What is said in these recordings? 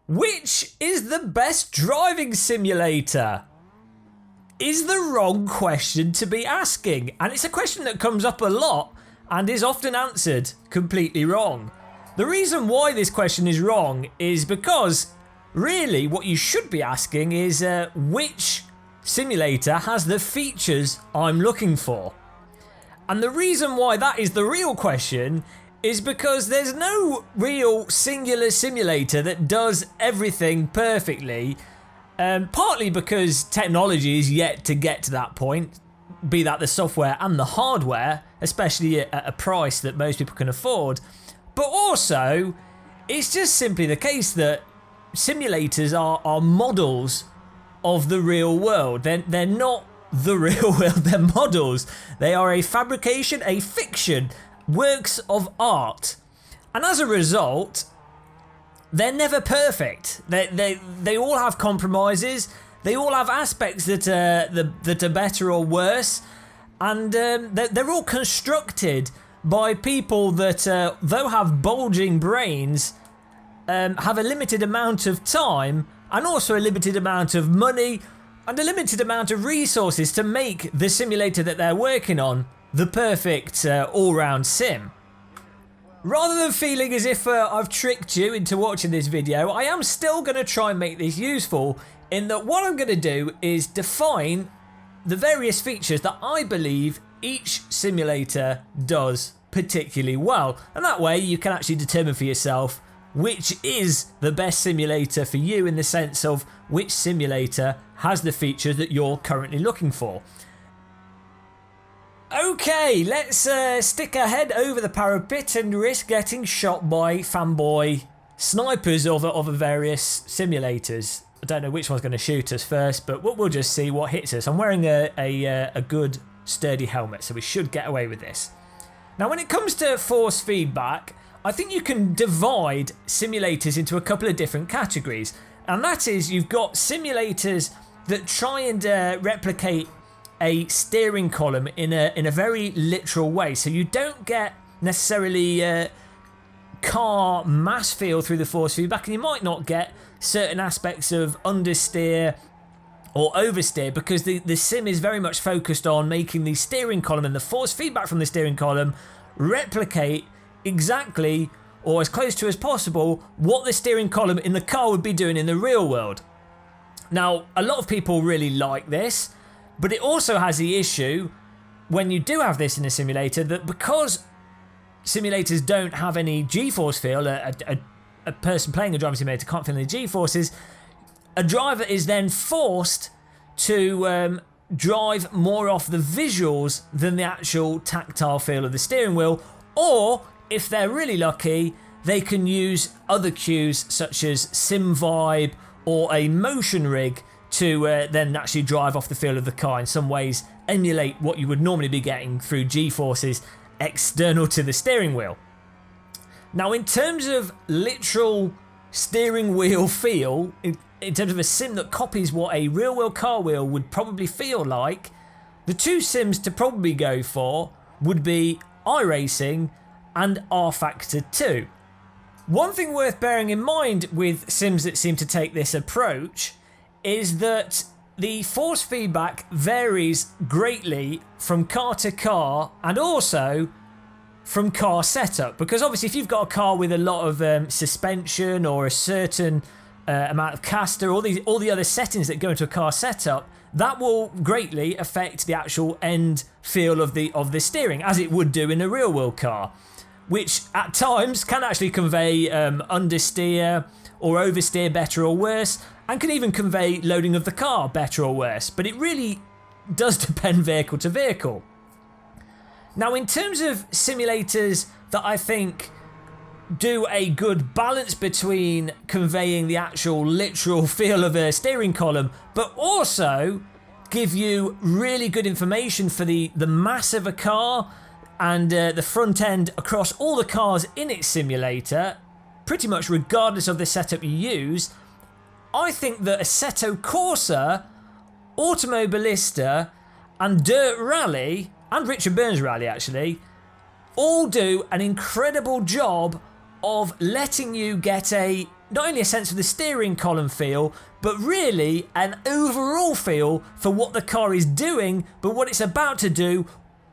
Which is the best driving simulator? Is the wrong question to be asking, and it's a question that comes up a lot and is often answered completely wrong. The reason why this question is wrong is because really what you should be asking is which simulator has the features I'm looking for. And the reason why that is the real question is because there's no real singular simulator that does everything perfectly, partly because technology is yet to get to that point, be that the software and the hardware, especially at a price that most people can afford, but also it's just simply the case that simulators are models of the real world. They're not the real world, they're models. They are a fabrication, a fiction, works of art, and as a result they're never perfect. They all have compromises, they all have aspects that are better or worse, and they're all constructed by people that though have bulging brains, have a limited amount of time and also a limited amount of money and a limited amount of resources to make the simulator that they're working on the perfect all-round sim. Rather than feeling as if I've tricked you into watching this video, I am still going to try and make this useful in that what I'm going to do is define the various features that I believe each simulator does particularly well, and that way you can actually determine for yourself which is the best simulator for you in the sense of which simulator has the features that you're currently looking for. Okay, let's stick our head over the parapet and risk getting shot by fanboy snipers of various simulators. I don't know which one's going to shoot us first, but we'll just see what hits us. I'm wearing a good sturdy helmet, so we should get away with this. Now, when it comes to force feedback, I think you can divide simulators into a couple of different categories, and that is you've got simulators that try and replicate a steering column in a very literal way, so you don't get necessarily car mass feel through the force feedback, and you might not get certain aspects of understeer or oversteer because the sim is very much focused on making the steering column and the force feedback from the steering column replicate exactly or as close to as possible what the steering column in the car would be doing in the real world. Now, a lot of people really like this, but it also has the issue when you do have this in a simulator that because simulators don't have any G-force feel, a person playing a driving simulator can't feel any G-forces, a driver is then forced to drive more off the visuals than the actual tactile feel of the steering wheel, or if they're really lucky, they can use other cues such as sim vibe or a motion rig to then actually drive off the feel of the car, in some ways emulate what you would normally be getting through G-forces external to the steering wheel. Now, in terms of literal steering wheel feel, in terms of a sim that copies what a real world car wheel would probably feel like, the two sims to probably go for would be iRacing and R-Factor 2. One thing worth bearing in mind with sims that seem to take this approach is that the force feedback varies greatly from car to car and also from car setup, because obviously if you've got a car with a lot of suspension or a certain amount of caster, all the other settings that go into a car setup, that will greatly affect the actual end feel of the steering, as it would do in a real world car, which at times can actually convey understeer or oversteer better or worse, and can even convey loading of the car better or worse, but it really does depend vehicle to vehicle. Now, in terms of simulators that I think do a good balance between conveying the actual literal feel of a steering column, but also give you really good information for the mass of a car and the front end across all the cars in its simulator, pretty much regardless of the setup you use, I think that Assetto Corsa, Automobilista and Dirt Rally, and Richard Burns Rally actually, all do an incredible job of letting you get a not only a sense of the steering column feel, but really an overall feel for what the car is doing, but what it's about to do,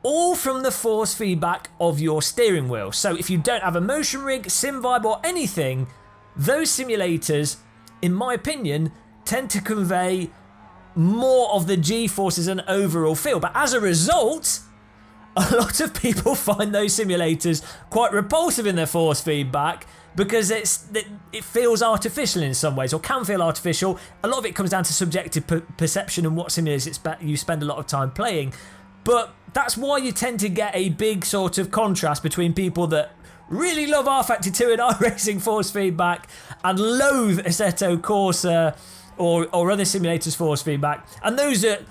all from the force feedback of your steering wheel. So if you don't have a motion rig, sim vibe or anything, those simulators, in my opinion, tend to convey more of the G-forces and overall feel. But as a result, a lot of people find those simulators quite repulsive in their force feedback because it feels artificial in some ways, or can feel artificial. A lot of it comes down to subjective perception and what simulators you spend a lot of time playing. But that's why you tend to get a big sort of contrast between people that really love rFactor 2 and iRacing force feedback and loathe Assetto Corsa or other simulators force feedback, and those that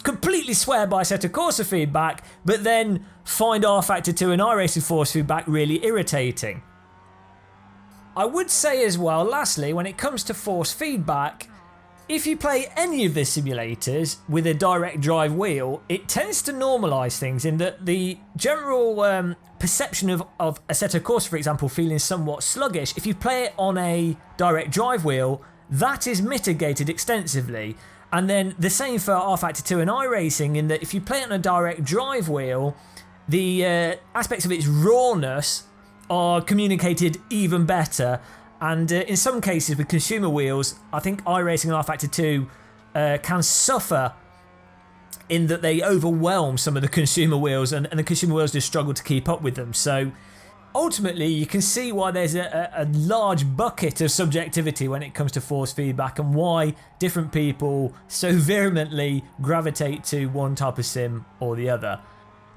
completely swear by Assetto Corsa feedback but then find rFactor 2 and iRacing force feedback really irritating. I would say as well, lastly, when it comes to force feedback, if you play any of the simulators with a direct drive wheel, it tends to normalise things in that the general perception of Assetto Corsa, for example, feeling somewhat sluggish, if you play it on a direct drive wheel, that is mitigated extensively. And then the same for rFactor 2 and iRacing, in that if you play it on a direct drive wheel, the aspects of its rawness are communicated even better. And in some cases with consumer wheels, I think iRacing and rFactor 2 can suffer in that they overwhelm some of the consumer wheels, and the consumer wheels just struggle to keep up with them. So ultimately, you can see why there's a large bucket of subjectivity when it comes to force feedback, and why different people so vehemently gravitate to one type of sim or the other.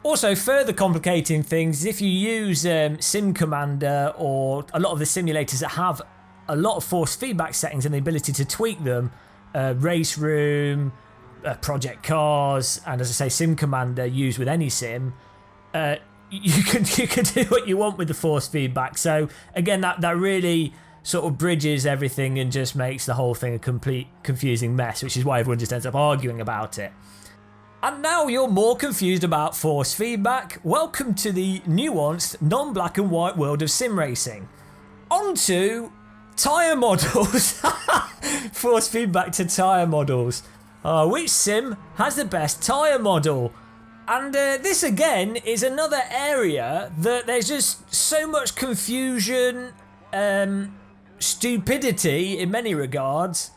Also, further complicating things, if you use Sim Commander or a lot of the simulators that have a lot of force feedback settings and the ability to tweak them, Race Room, Project Cars, and as I say, Sim Commander used with any sim, you can do what you want with the force feedback. So again, that really sort of bridges everything and just makes the whole thing a complete confusing mess, which is why everyone just ends up arguing about it. And now you're more confused about force feedback. Welcome to the nuanced, non-black and white world of sim racing. On to tyre models. Force feedback to tyre models. Which sim has the best tyre model? And this again is another area that there's just so much confusion, stupidity in many regards,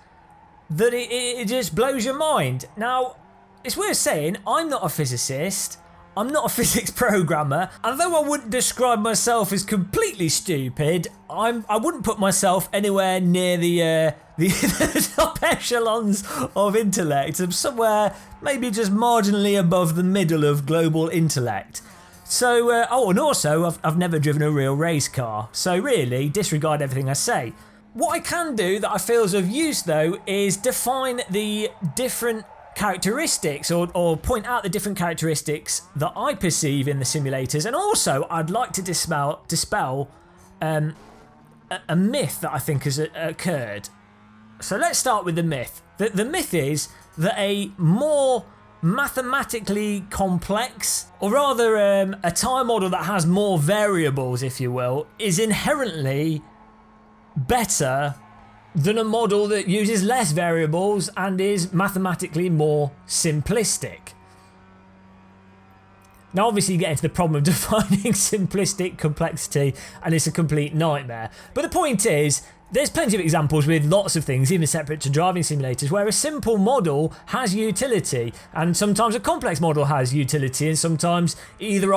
that it just blows your mind. Now, it's worth saying, I'm not a physicist, I'm not a physics programmer, and though I wouldn't describe myself as completely stupid, I wouldn't put myself anywhere near the top echelons of intellect. I'm somewhere maybe just marginally above the middle of global intellect. So, and also, I've never driven a real race car, so really, disregard everything I say. What I can do that I feel is of use, though, is define the different characteristics or point out the different characteristics that I perceive in the simulators, and also I'd like to dispel a myth that I think has occurred. So let's start with the myth. The myth is that a more mathematically complex, or rather a tyre model that has more variables, if you will, is inherently better than a model that uses less variables and is mathematically more simplistic. Now obviously you get into the problem of defining simplistic complexity, and it's a complete nightmare. But the point is, there's plenty of examples with lots of things, even separate to driving simulators, where a simple model has utility, and sometimes a complex model has utility, and sometimes either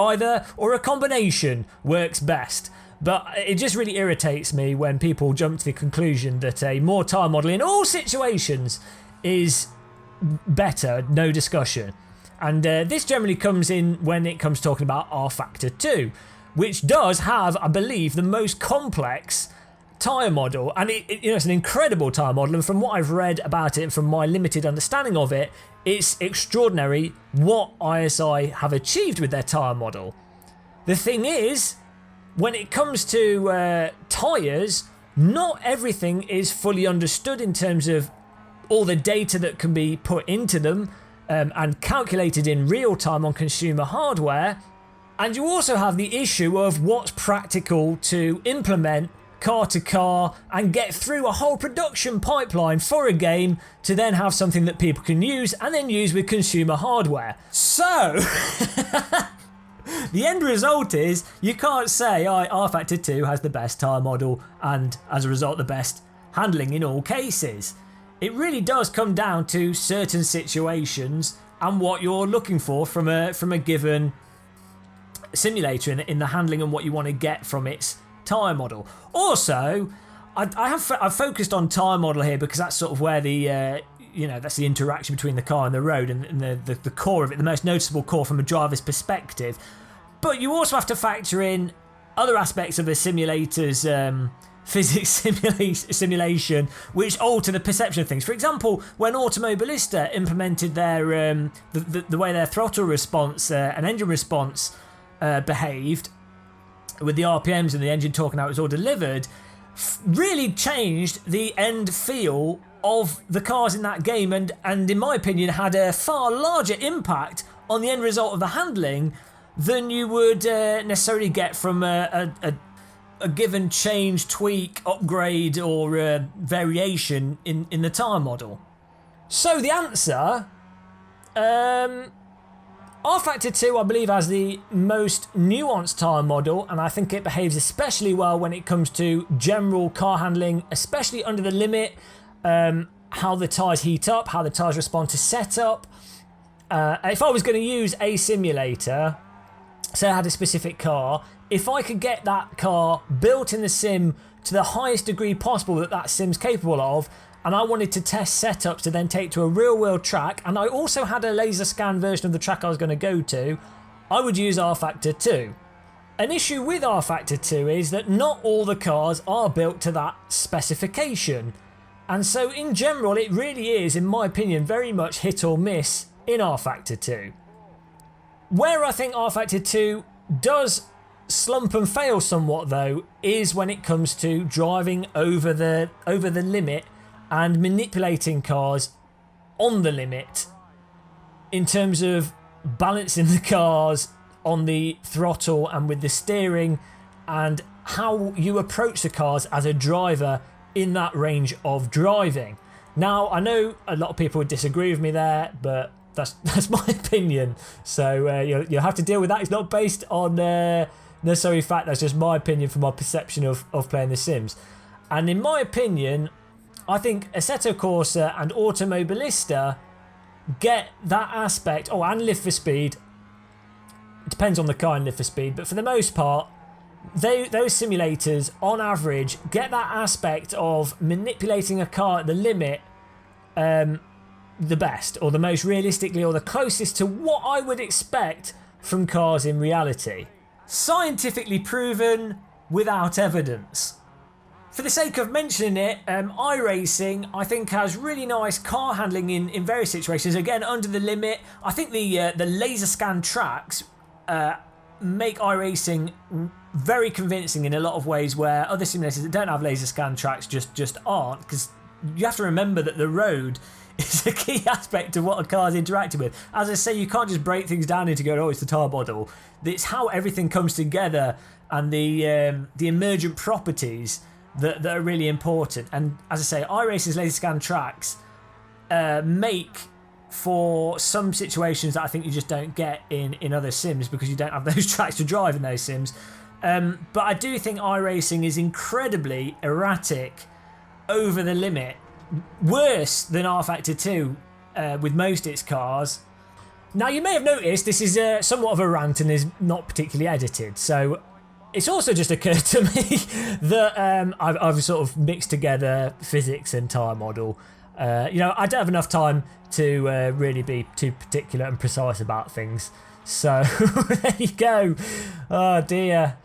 or a combination works best. But it just really irritates me when people jump to the conclusion that a more tyre model in all situations is better, no discussion. And this generally comes in when it comes talking about rFactor 2, which does have, I believe, the most complex tyre model. And it's an incredible tyre model, and from what I've read about it and from my limited understanding of it, it's extraordinary what ISI have achieved with their tyre model. The thing is, when it comes to tyres, not everything is fully understood in terms of all the data that can be put into them and calculated in real time on consumer hardware. And you also have the issue of what's practical to implement car to car and get through a whole production pipeline for a game to then have something that people can use and then use with consumer hardware. So the end result is you can't say R-Factor 2 has the best tyre model and as a result the best handling in all cases. It really does come down to certain situations and what you're looking for from a given simulator in the handling and what you want to get from its tyre model. Also, I've focused on tyre model here because that's sort of where the that's the interaction between the car and the road and the core of it, the most noticeable core from a driver's perspective. But you also have to factor in other aspects of a simulator's physics simulation which alter the perception of things. For example, when Automobilista implemented their the way their throttle response and engine response behaved with the RPMs and the engine talking how it was all delivered, really changed the end feel of the cars in that game and in my opinion had a far larger impact on the end result of the handling than you would necessarily get from a given change, tweak, upgrade or variation in the tyre model. So the answer, R-Factor 2 I believe has the most nuanced tyre model and I think it behaves especially well when it comes to general car handling, especially under the limit, how the tyres heat up, how the tyres respond to setup. If I was going to use a simulator, say I had a specific car, if I could get that car built in the sim to the highest degree possible that sim's capable of, and I wanted to test setups to then take to a real world track, and I also had a laser scan version of the track I was going to go to, I would use R-Factor 2. An issue with R-Factor 2 is that not all the cars are built to that specification. And so in general it really is, in my opinion, very much hit or miss in R-Factor 2. Where I think R-Factor 2 does slump and fail somewhat though is when it comes to driving over the limit and manipulating cars on the limit in terms of balancing the cars on the throttle and with the steering and how you approach the cars as a driver in that range of driving. Now I know a lot of people would disagree with me there, but that's my opinion, so you'll have to deal with that. It's not based on necessary fact, that's just my opinion from my perception of playing The Sims. And in my opinion, I think Assetto Corsa and Automobilista get that aspect, and Live for Speed, it depends on the car and Live for Speed, but for the most part, those simulators on average get that aspect of manipulating a car at the limit the best, or the most realistically, or the closest to what I would expect from cars in reality. Scientifically proven without evidence. For the sake of mentioning it, iRacing I think has really nice car handling in various situations. Again, under the limit, I think the laser scan tracks make iRacing very convincing in a lot of ways where other simulators that don't have laser scan tracks just aren't, because you have to remember that the road is a key aspect of what a car's interacting with. As I say, you can't just break things down into go, it's the tyre model. It's how everything comes together and the emergent properties that are really important. And as I say, iRacing's laser scan tracks make for some situations that I think you just don't get in other sims because you don't have those tracks to drive in those sims. But I do think iRacing is incredibly erratic, over the limit, worse than R-Factor 2 with most its cars. Now you may have noticed this is somewhat of a rant and is not particularly edited, so it's also just occurred to me that I've sort of mixed together physics and tyre model. I don't have enough time to really be too particular and precise about things, so there you go. Oh dear.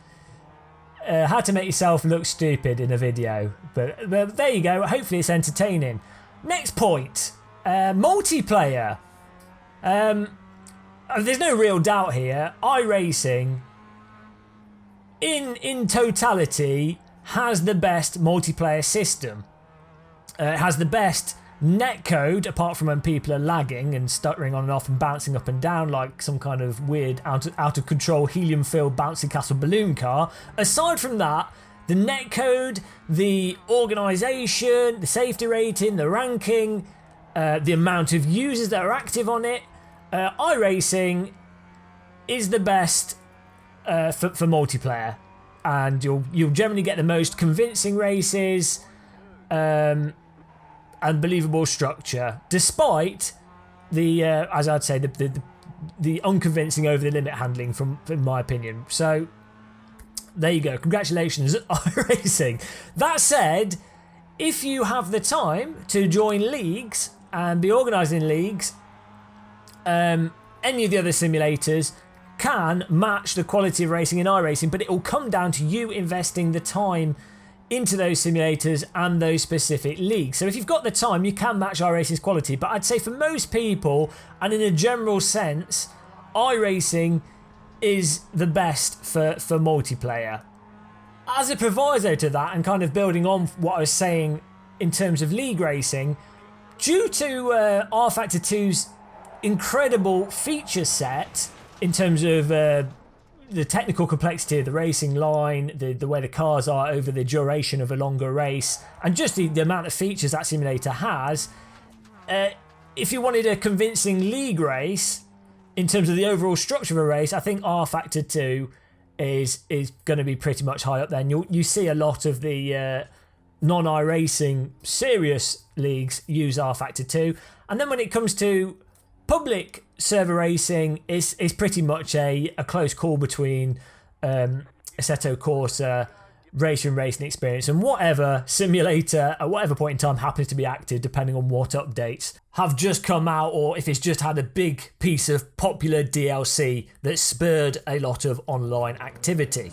How to make yourself look stupid in a video, but there you go. Hopefully it's entertaining. Next point, multiplayer. There's no real doubt here. iRacing in totality has the best multiplayer system. It has the best netcode, apart from when people are lagging and stuttering on and off and bouncing up and down like some kind of weird out of control helium filled bouncy castle balloon car. Aside from that, the netcode, the organisation, the safety rating, the ranking, the amount of users that are active on it. iRacing is the best for multiplayer, and you'll generally get the most convincing races and believable structure, despite the as I'd say the unconvincing over the limit handling from my opinion. So there you go. Congratulations, iRacing. That said, if you have the time to join leagues and be organising leagues, any of the other simulators can match the quality of racing in iRacing, but it will come down to you investing the time into those simulators and those specific leagues. So if you've got the time, you can match iRacing's quality, but I'd say for most people, and in a general sense, iRacing is the best for multiplayer. As a proviso to that, and kind of building on what I was saying in terms of league racing, due to R Factor 2's incredible feature set in terms of the technical complexity of the racing line, the way the cars are over the duration of a longer race, and just the amount of features that simulator has, if you wanted a convincing league race in terms of the overall structure of a race, I think R Factor 2 is going to be pretty much high up there. And you see a lot of the non-iRacing serious leagues use R Factor 2. And then when it comes to public server racing, is pretty much a close call between Assetto Corsa, racing experience, and whatever simulator at whatever point in time happens to be active, depending on what updates have just come out, or if it's just had a big piece of popular DLC that spurred a lot of online activity.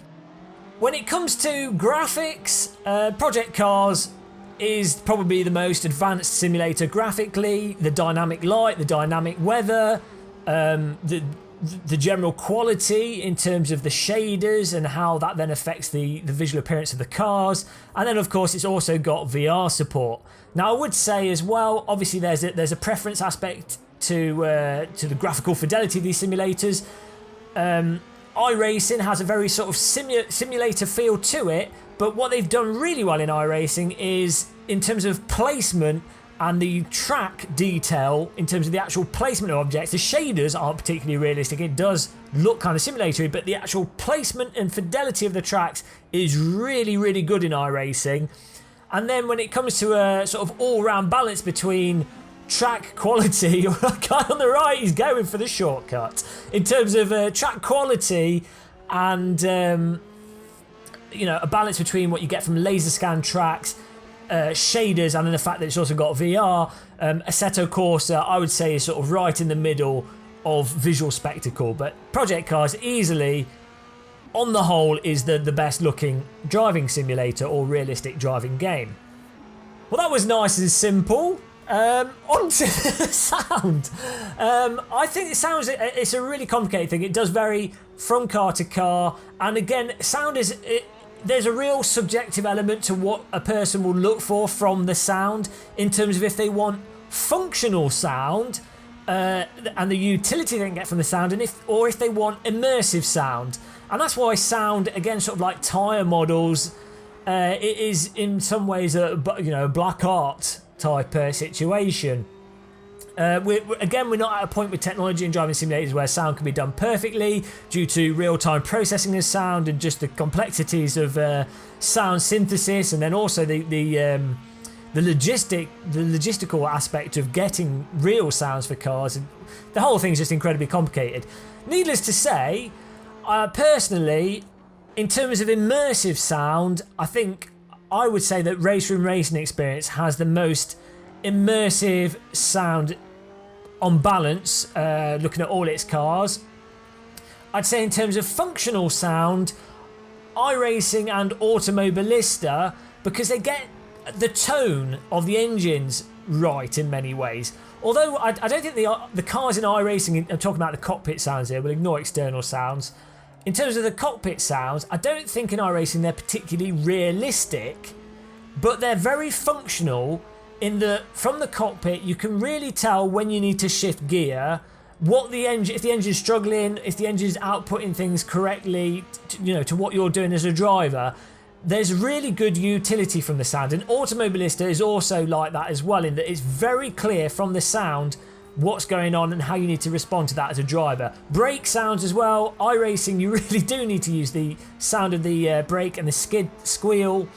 When it comes to graphics, Project Cars is probably the most advanced simulator graphically. The dynamic light, the dynamic weather, the general quality in terms of the shaders and how that then affects the visual appearance of the cars. And then of course it's also got VR support. Now I would say as well, obviously there's a preference aspect to the graphical fidelity of these simulators. iRacing has a very sort of simulator feel to it, but what they've done really well in iRacing is in terms of placement and the track detail, in terms of the actual placement of objects. The shaders aren't particularly realistic. It does look kind of simulatory, but the actual placement and fidelity of the tracks is really, really good in iRacing. And then when it comes to a sort of all-round balance between track quality, the guy on the right is going for the shortcut, in terms of track quality and a balance between what you get from laser scan tracks, shaders, and then the fact that it's also got VR. Assetto Corsa, I would say, is sort of right in the middle of visual spectacle, but Project Cars easily, on the whole, is the best looking driving simulator or realistic driving game. Well, that was nice and simple. On to the sound. I think it's a really complicated thing. It does vary from car to car, and again, sound is there's a real subjective element to what a person will look for from the sound, in terms of if they want functional sound and the utility they can get from the sound, and if they want immersive sound. And that's why sound, again, sort of like tyre models, it is in some ways a black art type situation. We're not at a point with technology and driving simulators where sound can be done perfectly due to real-time processing of sound and just the complexities of sound synthesis, and then also the logistical aspect of getting real sounds for cars. And the whole thing is just incredibly complicated. Needless to say, personally, in terms of immersive sound, I would say that Race Room Racing Experience has the most immersive sound on balance, looking at all its cars. I'd say in terms of functional sound, iRacing and Automobilista, because they get the tone of the engines right in many ways. Although I don't think the cars in iRacing, I'm talking about the cockpit sounds here, we'll ignore external sounds. In terms of the cockpit sounds, I don't think in iRacing they're particularly realistic, but they're very functional in that from the cockpit you can really tell when you need to shift gear, if the engine's struggling, if the engine's outputting things correctly, to what you're doing as a driver. there's really good utility from the sound, and Automobilista is also like that as well, in that it's very clear from the sound what's going on and how you need to respond to that as a driver. Brake sounds as well. iRacing, you really do need to use the sound of the brake and the skid squeal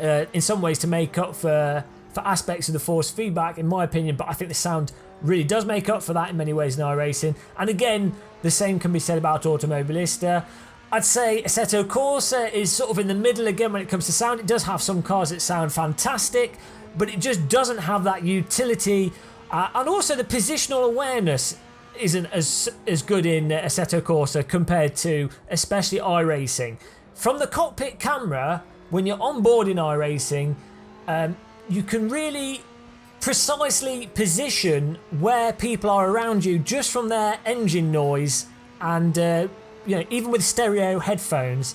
in some ways to make up for aspects of the force feedback, in my opinion, but I think the sound really does make up for that in many ways in iRacing. And again, the same can be said about Automobilista. I'd say Assetto Corsa is sort of in the middle again when it comes to sound. It does have some cars that sound fantastic, but it just doesn't have that utility. And also the positional awareness isn't as good in Assetto Corsa compared to especially iRacing. From the cockpit camera, when you're on board in iRacing, you can really precisely position where people are around you just from their engine noise. And even with stereo headphones,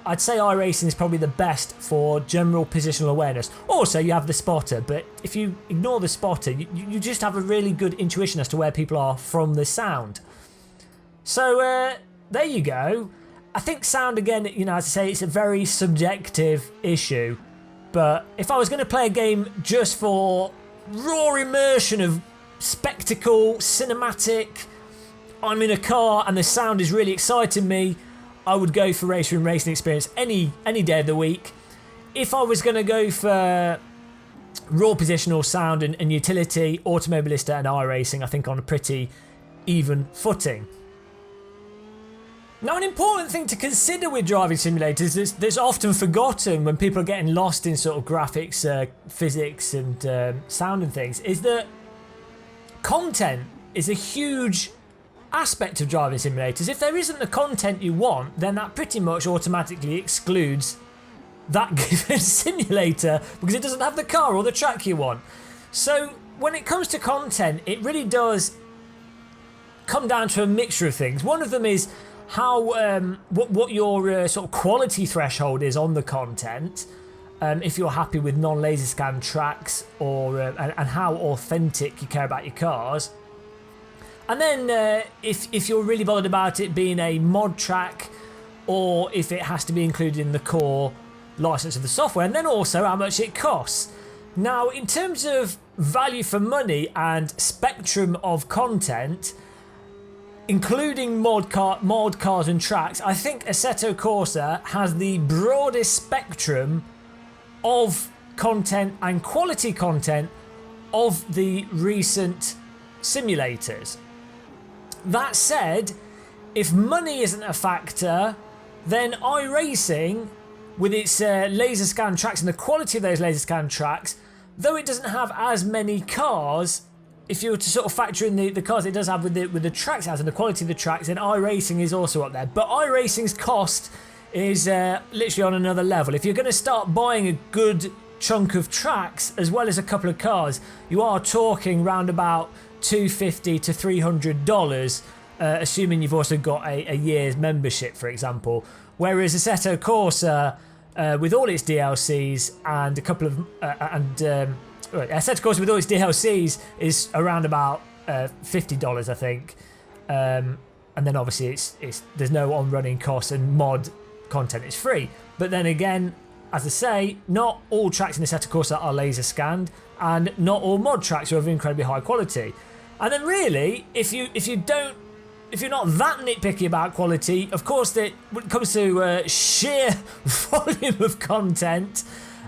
I'd say iRacing is probably the best for general positional awareness. Also, you have the spotter, but if you ignore the spotter, you just have a really good intuition as to where people are from the sound. So there you go. I think sound, again, as I say, it's a very subjective issue. But if I was going to play a game just for raw immersion of spectacle, cinematic, I'm in a car and the sound is really exciting me, I would go for Race Room Racing Experience any day of the week. If I was going to go for raw positional sound and utility, Automobilista and iRacing, I think, on a pretty even footing. Now, an important thing to consider with driving simulators that's often forgotten when people are getting lost in sort of graphics, physics and sound and things, is that content is a huge aspect of driving simulators. If there isn't the content you want, then that pretty much automatically excludes that given simulator because it doesn't have the car or the track you want. So when it comes to content, it really does come down to a mixture of things. One of them is how what your sort of quality threshold is on the content. If you're happy with non-laser scan tracks, or and how authentic you care about your cars. And then if you're really bothered about it being a mod track, or if it has to be included in the core license of the software, and then also how much it costs. Now, in terms of value for money and spectrum of content, including mod cars and tracks, I think Assetto Corsa has the broadest spectrum of content and quality content of the recent simulators. That said, if money isn't a factor, then iRacing, with its laser scan tracks and the quality of those laser scan tracks, though it doesn't have as many cars, if you were to sort of factor in the cars it does have with the tracks it has and the quality of the tracks, then iRacing is also up there. But iRacing's cost is literally on another level. If you're going to start buying a good chunk of tracks as well as a couple of cars, you are talking round about $250 to $300, assuming you've also got a year's membership, for example. Whereas Assetto Corsa, with all its DLCs and a couple of Assetto Corsa with all its DLCs is around about $50, I think. And then obviously it's there's no on-running costs and mod content is free. But then again, as I say, not all tracks in Assetto Corsa are laser scanned, and not all mod tracks are of incredibly high quality. And then really, if you're not that nitpicky about quality, of course, when it comes to sheer volume of content,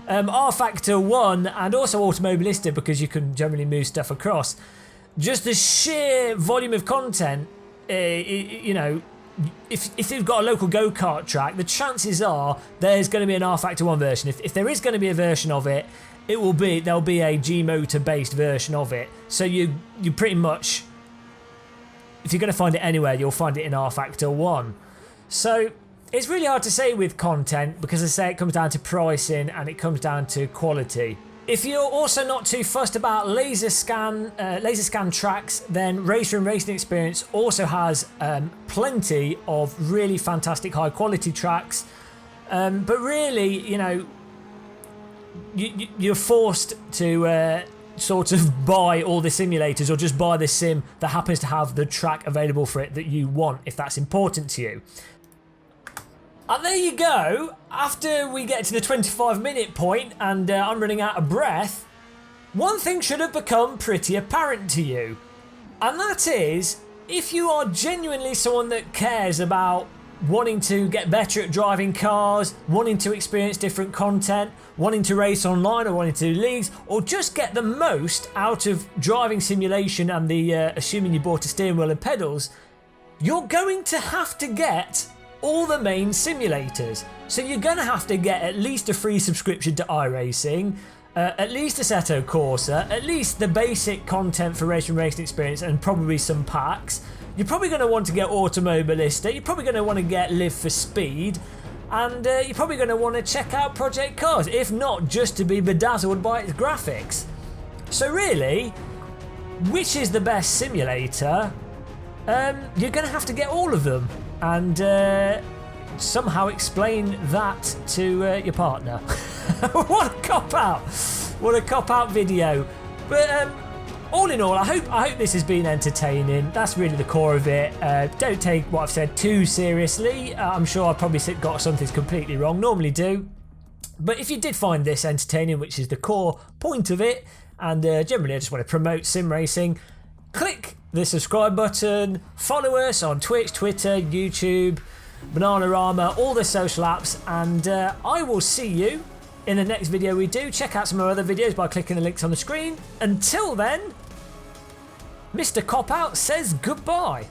R-Factor 1 and also Automobilista, because you can generally move stuff across, just the sheer volume of content, if you've got a local go-kart track, the chances are there's going to be an R-Factor 1 version. If there is going to be a version of it, there'll be a G-motor based version of it. So you pretty much, if you're going to find it anywhere, you'll find it in R-Factor 1. So it's really hard to say with content, because as I say, it comes down to pricing and it comes down to quality. If you're also not too fussed about laser scan tracks, then Race Room Racing Experience also has plenty of really fantastic high quality tracks. But really, you're forced to sort of buy all the simulators, or just buy the sim that happens to have the track available for it that you want, if that's important to you. And there you go. After we get to the 25-minute point and I'm running out of breath, one thing should have become pretty apparent to you. And that is, if you are genuinely someone that cares about wanting to get better at driving cars, wanting to experience different content, wanting to race online or wanting to do leagues, or just get the most out of driving simulation and the assuming you bought a steering wheel and pedals, you're going to have to get all the main simulators. So you're going to have to get at least a free subscription to iRacing, at least Assetto Corsa, at least the basic content for racing experience, and probably some packs. You're probably going to want to get Automobilista, you're probably going to want to get Live for Speed, and you're probably going to want to check out Project Cars, if not just to be bedazzled by its graphics. So really, which is the best simulator? You're going to have to get all of them and somehow explain that to your partner. What a cop-out! What a cop-out video. But all in all, I hope this has been entertaining. That's really the core of it. Don't take what I've said too seriously. I'm sure I probably got something completely wrong. Normally do. But if you did find this entertaining, which is the core point of it, and generally I just want to promote sim racing, click the subscribe button, follow us on Twitch, Twitter, YouTube, Bananarama, all the social apps, and I will see you in the next video we do. Check out some of our other videos by clicking the links on the screen. Until then, Mr. Cop Out says goodbye.